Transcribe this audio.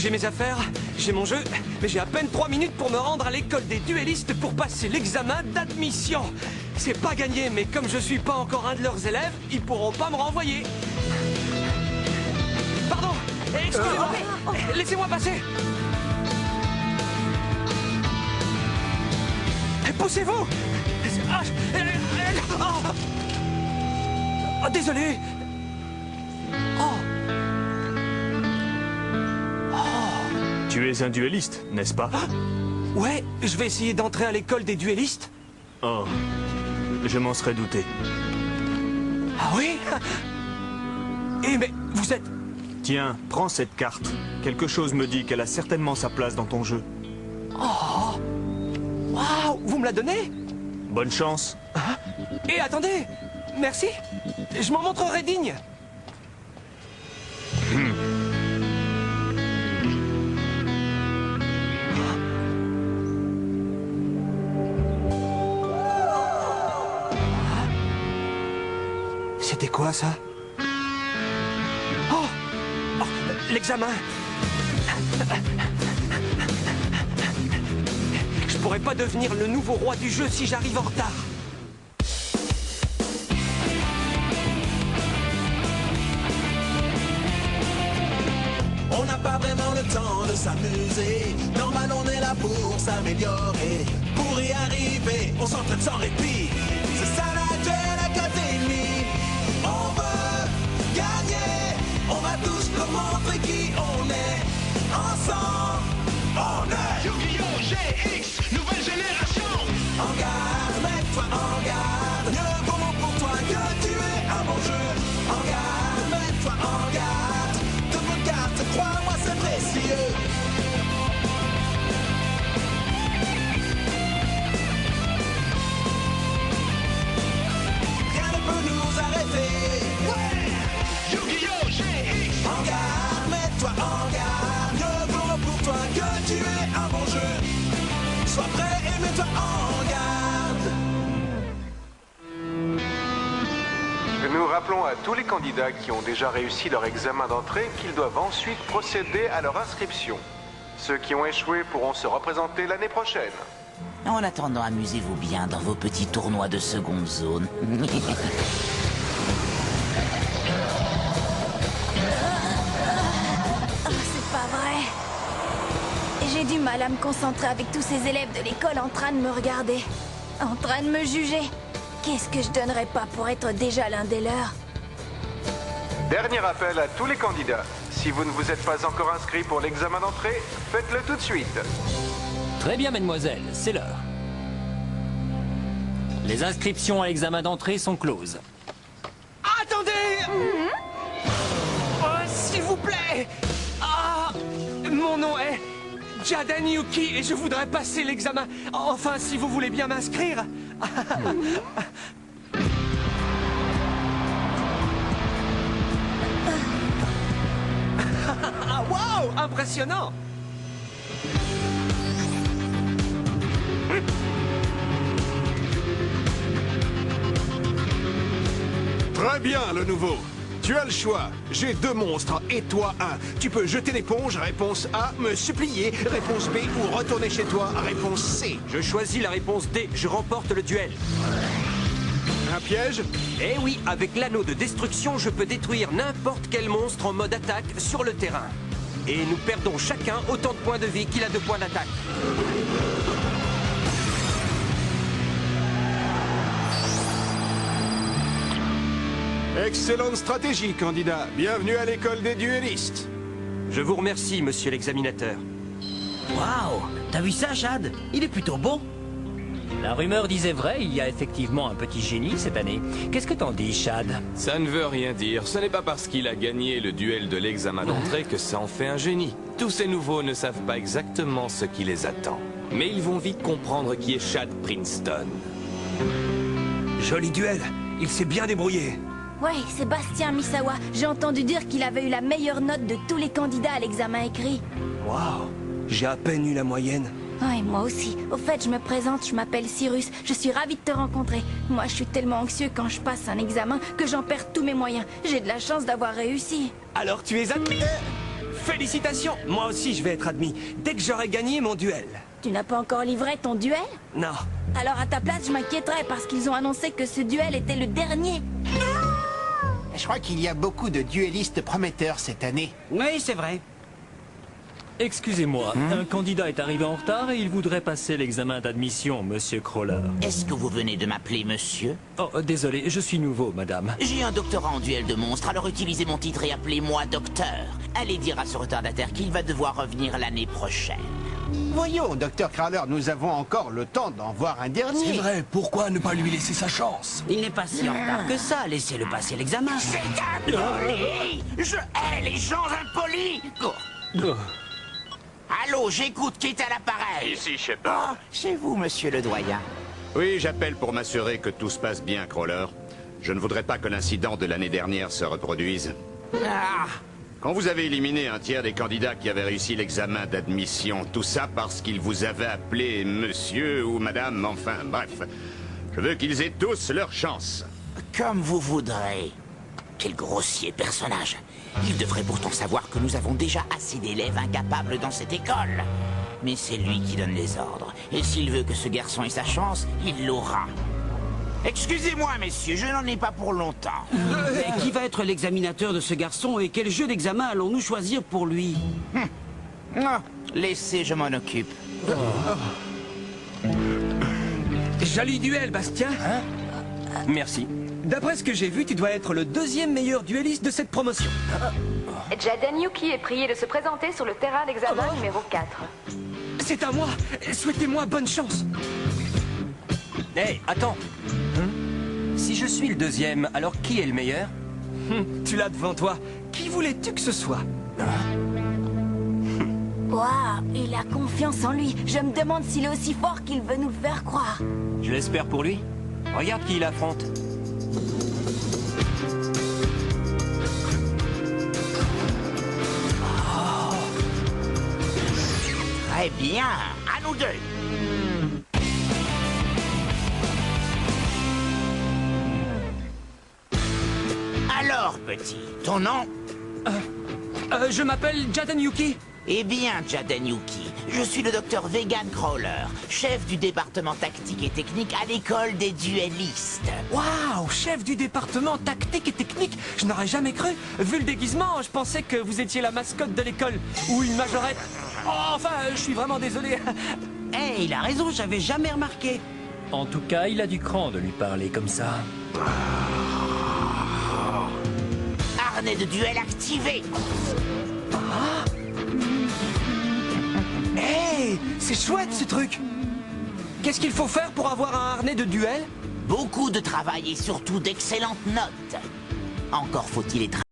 J'ai mes affaires, j'ai mon jeu, mais j'ai à peine 3 minutes pour me rendre à l'école des duellistes pour passer l'examen d'admission. C'est pas gagné, mais comme je suis pas encore un de leurs élèves, ils pourront pas me renvoyer. Pardon, excusez-moi, laissez-moi passer. Poussez-vous. Oh, désolé. Tu es un duelliste, n'est-ce pas? Ouais, je vais essayer d'entrer à l'école des duellistes. Oh, je m'en serais douté. Ah oui? Eh mais vous êtes... Tiens, prends cette carte. Quelque chose me dit qu'elle a certainement sa place dans ton jeu. Oh! Waouh! Vous me la donnez? Bonne chance. Et attendez! Merci! Je m'en montrerai digne! C'était quoi, ça? Oh! Oh, l'examen! Je pourrais pas devenir le nouveau roi du jeu si j'arrive en retard. On n'a pas vraiment le temps de s'amuser. Normal, on est là pour s'améliorer. Pour y arriver, on s'entraîne sans répit. C'est ça la Duel Academy. On veut gagner. On va tous nous montrer qui on est. Ensemble, on est Yu-Gi-Oh! GX, nouvelle génération. en garde, mets-toi en garde. Mieux vaut pour toi que tu es un bon jeu. En garde, mets-toi en garde. De vos cartes, crois-moi, c'est précieux. Rien ne peut nous arrêter. Ouais! Yu-Gi-Oh! GX. En garde, mets-toi en garde. Mieux vaut pour toi que tu es un bon jeu. Sois prêt et mets-toi en garde. Nous rappelons à tous les candidats qui ont déjà réussi leur examen d'entrée qu'ils doivent ensuite procéder à leur inscription. Ceux qui ont échoué pourront se représenter l'année prochaine. En attendant, amusez-vous bien dans vos petits tournois de seconde zone. Oh, c'est pas vrai. J'ai du mal à me concentrer avec tous ces élèves de l'école en train de me regarder, en train de me juger. Qu'est-ce que je donnerais pas pour être déjà l'un des leurs? Dernier appel à tous les candidats. Si vous ne vous êtes pas encore inscrit pour l'examen d'entrée, faites-le tout de suite. Très bien, mademoiselle, c'est l'heure. Les inscriptions à l'examen d'entrée sont closes. Attendez! Oh, s'il vous plaît! Ah! Mon nom est Jaden Yuki et je voudrais passer l'examen. Enfin, si vous voulez bien m'inscrire. Ah, waouh! Impressionnant! Très bien, le nouveau. Tu as le choix. J'ai 2 monstres et toi 1. Tu peux jeter l'éponge, réponse A, me supplier, réponse B ou retourner chez toi, réponse C. Je choisis la réponse D. Je remporte le duel. Un piège? Eh oui, avec l'anneau de destruction, je peux détruire n'importe quel monstre en mode attaque sur le terrain. Et nous perdons chacun autant de points de vie qu'il a de points d'attaque. Excellente stratégie, candidat. Bienvenue à l'école des duellistes. Je vous remercie, monsieur l'examinateur. Waouh! T'as vu ça, Chad? Il est plutôt bon. La rumeur disait vrai, il y a effectivement un petit génie cette année. Qu'est-ce que t'en dis, Chad? Ça ne veut rien dire. Ce n'est pas parce qu'il a gagné le duel de l'examen d'entrée que ça en fait un génie. Tous ces nouveaux ne savent pas exactement ce qui les attend. Mais ils vont vite comprendre qui est Chad Princeton. Joli duel. Il s'est bien débrouillé. Ouais, Sébastien Misawa. J'ai entendu dire qu'il avait eu la meilleure note de tous les candidats à l'examen écrit. Waouh. J'ai à peine eu la moyenne. Ouais, moi aussi. Au fait, je me présente, je m'appelle Cyrus. Je suis ravie de te rencontrer. Moi, je suis tellement anxieux quand je passe un examen que j'en perds tous mes moyens. J'ai de la chance d'avoir réussi. Alors tu es admis. Félicitations! Moi aussi, je vais être admis, dès que j'aurai gagné mon duel. Tu n'as pas encore livré ton duel? Non. Alors à ta place, je m'inquiéterais parce qu'ils ont annoncé que ce duel était le dernier. Je crois qu'il y a beaucoup de duellistes prometteurs cette année. Oui, c'est vrai. Excusez-moi, un candidat est arrivé en retard et il voudrait passer l'examen d'admission, monsieur Crawler. Est-ce que vous venez de m'appeler monsieur? Oh, désolé, je suis nouveau, madame. J'ai un doctorat en duel de monstres, alors utilisez mon titre et appelez-moi docteur. Allez dire à ce retardataire qu'il va devoir revenir l'année prochaine. Voyons, Dr. Crowler, nous avons encore le temps d'en voir un dernier. C'est vrai, pourquoi ne pas lui laisser sa chance? Il n'est pas si en retard que ça, laissez-le passer l'examen. C'est impoli! Je hais les gens impolis! Allô, j'écoute, qui est à l'appareil? Ici, Shepard. C'est vous, monsieur le doyen. Oui, j'appelle pour m'assurer que tout se passe bien, Crawler. Je ne voudrais pas que l'incident de l'année dernière se reproduise. Ah! Quand vous avez éliminé un tiers des candidats qui avaient réussi l'examen d'admission, tout ça parce qu'ils vous avaient appelé monsieur ou madame, enfin, bref. Je veux qu'ils aient tous leur chance. Comme vous voudrez. Quel grossier personnage. Il devrait pourtant savoir que nous avons déjà assez d'élèves incapables dans cette école. Mais c'est lui qui donne les ordres. Et s'il veut que ce garçon ait sa chance, il l'aura. Excusez-moi, messieurs, je n'en ai pas pour longtemps. Mais qui va être l'examinateur de ce garçon et quel jeu d'examen allons-nous choisir pour lui? Laissez, je m'en occupe. Joli duel, Bastien. Merci. D'après ce que j'ai vu, tu dois être le deuxième meilleur duelliste de cette promotion. Jaden Yuki est prié de se présenter sur le terrain d'examen numéro 4. C'est à moi. Souhaitez-moi bonne chance. Hé, attends. Si je suis le deuxième, alors qui est le meilleur? Tu l'as devant toi. Qui voulais-tu que ce soit? Waouh, il a confiance en lui. Je me demande s'il est aussi fort qu'il veut nous le faire croire. Je l'espère pour lui. Regarde qui il affronte. Très bien, à nous deux. Alors, petit, ton nom? Je m'appelle Jaden Yuki. Eh bien, Jaden Yuki, je suis le docteur Vegan Crawler, chef du département tactique et technique à l'école des duellistes. Waouh, chef du département tactique et technique. Je n'aurais jamais cru. Vu le déguisement, je pensais que vous étiez la mascotte de l'école ou une majorette. Oh, enfin, je suis vraiment désolé. Eh, il a raison, j'avais jamais remarqué. En tout cas, il a du cran de lui parler comme ça. Harnais de duel activé. Hey, c'est chouette ce truc. Qu'est-ce qu'il faut faire pour avoir un harnais de duel? Beaucoup de travail et surtout d'excellentes notes. Encore faut-il être